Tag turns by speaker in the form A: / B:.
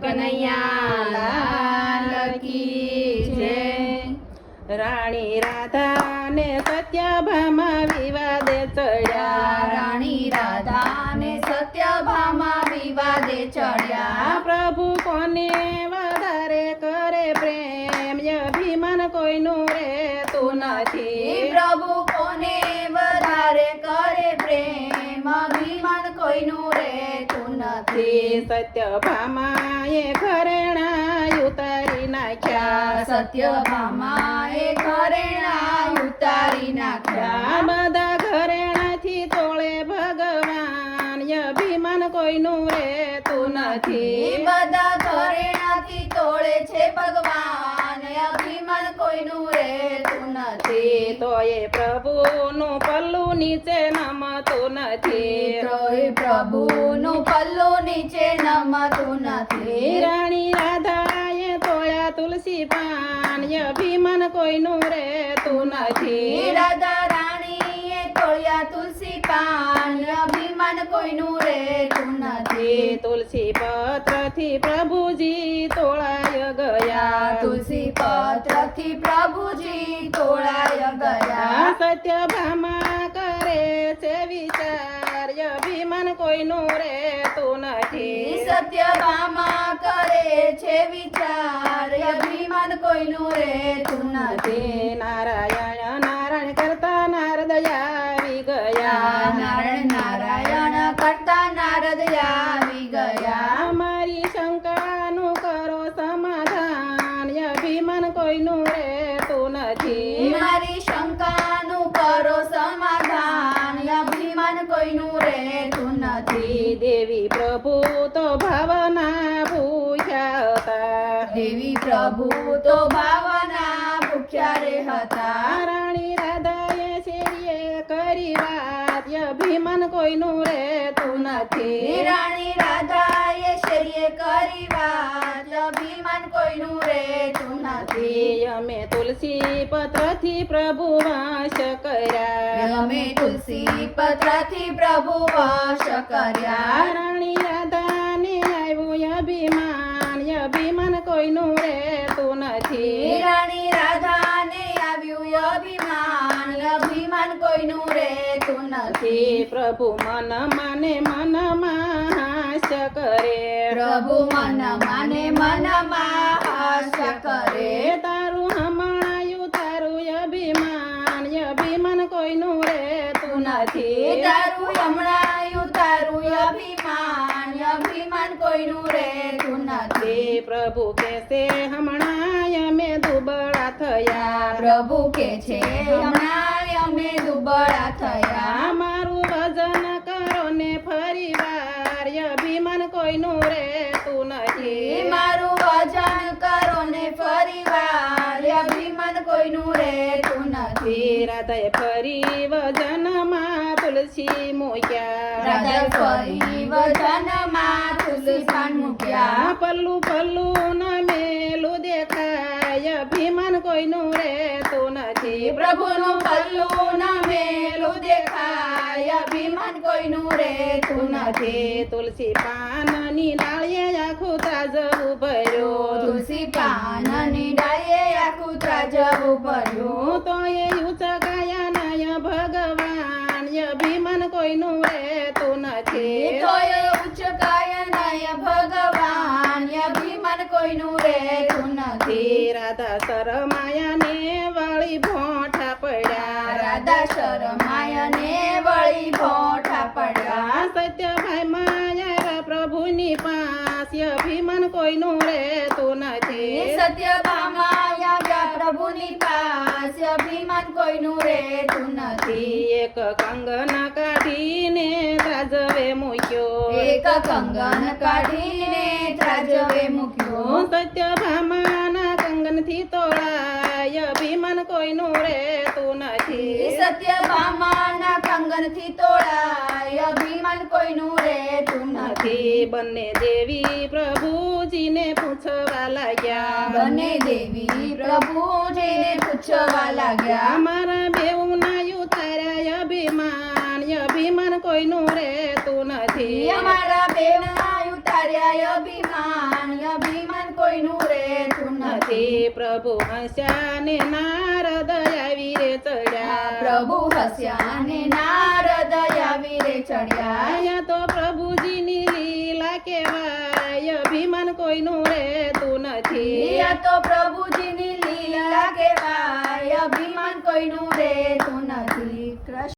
A: કનૈયા લાલ કી જય. રાણી રાધા ને સત્યભામા વિવાદે ચડ્યા.
B: રાણી રાધા ને સત્યભામા વિવાદે ચડ્યા.
A: પ્રભુ કોને વધારે કરે પ્રેમ, અભિમાન કોઈનું રહેતું નથી.
B: પ્રભુ કોને વધારે કરે પ્રેમ, અભિમાન કોઈનું રહેતું નથી.
A: સત્યભામાએ ઘરેણા ઉતારી નાખ્યા.
B: સત્યભામાએ ઘરેણા ઉતારી નાખ્યા.
A: બધા ઘરેણાથી તોળે ભગવાન, અભિમાન કોઈનું રહેતું નથી.
B: બધા ઘરેણાથી તોળે છે ભગવાન, અભિમાન કોઈનું રહેતું નથી.
A: તો એ પ્રભુનું પલ્લું નીચે નમતું નથી.
B: તોય પ્રભુનું પલ્લું નીચે નમતું નથી.
A: રાણી રાધાએ તોળ્યા તુલસી પાન, અભિમાન કોઈનું રહેતું નથી.
B: રાધા રાણીએ તોળ્યા તુલસી પાન, અભિમાન કોઈનું રહેતું નથી.
A: તુલસી પત્રથી પ્રભુજી તોળાય ગયા.
B: તુલસી પત્રથી પ્રભુજી તોળાય ગયા.
A: સત્યભામા કરે છે વિચાર, અભિમાન કોઈનું રહેતું નથી.
B: સત્યભામા કરે છે વિચાર, અભિમાન કોઈનું રહેતું નથી.
A: નારાયણ નારાયણ કરતા નારદ આવી ગયા.
B: નારાયણ નારાયણ કરતા નારદ આવી ગયા.
A: મારી શંકાનું કરો સમાધાન, અભિમાન કોઈનું રહેતું નથી.
B: મારી શંકાનું કરો સમાધાન, અભિમાન કોઈનું રહેતું નથી.
A: દેવી પ્રભુ તો ભાવના ભૂખ્યા હતા.
B: દેવી પ્રભુ તો ભાવના ભૂખ્યા રે હતા.
A: રાણી રાધાએ શેરીએ કરી વાત, અભિમાન કોઈનું રહેતું નથી.
B: રાણી રાધાએ શરીએ કરી વાત, અભિમાન કોઈનું રહેતું નથી.
A: અમે તુલસી પત્રથી પ્રભુ વાસ કર્યા.
B: અમે તુલસી પત્રથી પ્રભુ વાસ કર્યા.
A: રાણી રાધાને આવ્યું અભિમાન, અભિમાન કોઈનું રહેતું નથી.
B: રાણી રાધાને આવ્યું અભિમાન, અભિમાન કોઈનું રહેતું નથી.
A: પ્રભુ મન માને મનમાં હાસ્ય કરે.
B: પ્રભુ મન માને મનમાં હાસ્ય કરે.
A: તારું હમણાયું તારું અભિમાન, અભિમાન કોઈનું રહેતું નથી.
B: તારું હમણાયું તારું અભિમાન, અભિમાન કોઈનું રહેતું નથી.
A: પ્રભુ કહેશે હમણાં અમે દુબળા થયા.
B: પ્રભુ કે છે હમણાં અમે દુબળા થયા.
A: મારું વજન કરો ને ફરી વાર, અભિમાન કોઈનું રહેતું નથી.
B: મારું વજન કરો ને ફરી વાર, અભિમાન કોઈનું રહેતું નથી.
A: રાધાએ ફરી વજનમાં તુલસી મૂક્યા.
B: રાધાએ ફરી વજનમાં તુલસી પાન મૂક્યા.
A: પલ્લું પલ્લું ના મેલું દેખાય, અભિમાન કોઈનું રહેતું નથી.
B: પ્રભુનું પલ્લું ના મેલું દેખાય, અભિમાન કોઈનું રહેતું નથી.
A: તુલસી પાનની ડાળીએ આખું ત્રાજવું ભર્યું.
B: તુલસી પાનની ડાળીએ આખું ત્રાજવું ભર્યું.
A: તો એ ઉચકાયા નાય ભગવાન, અભિમાન કોઈનું રહેતું નથી.
B: તોય ઉચ્ચકાય નય ભગવાન, અભિમાન કોઈનું રહેતું નથી.
A: રાધા શરમાયા ને વળી ભોંઠા પડ્યા.
B: રાધા શરમાયને વળી ભોંઠા પડ્યા.
A: સત્યભાઈ માયા પ્રભુની પાસ, અભિમાન કોઈનું રહેતું નથી.
B: સત્યભામા આવ્યા પ્રભુની પાસ, અભિમાન કોઈનું રહેતું નથી.
A: એક કંગન કાઢીને ત્રાજવે મૂક્યો.
B: એક કંગન કાઢીને ત્રાજવે મૂક્યો.
A: સત્યભામાના કંગનથી તોળાય, અભિમાન કોઈનું રહેતું નથી.
B: સત્યભામાના કંગનથી તોળાય, અભિમાન કોઈનું રહેતું નથી.
A: બંને દેવી પ્રભુજીને પૂછવા લાગ્યા.
B: બંને દેવી પ્રભુજીને પૂછવા લાગ્યા.
A: અમારા બેઉ ના ઉતાર્યા અભિમાન, અભિમાન કોઈનું રહેતું નથી.
B: અમારા બેવના ઉતાર્યા અભિમાન કોઈનું રહેતું નથી
A: નથી પ્રભુ હસ્યા ને નારદ આવી રે ચડ્યા
B: પ્રભુ હસ્યા ને નારદ આવી રે ચડ્યા
A: અહીંયા તો પ્રભુજીની લીલા કહેવાય અભિમાન કોઈનું રહેતું નથી
B: આ તો પ્રભુજીની લીલા કહેવાય અભિમાન કોઈનું રહેતું નથી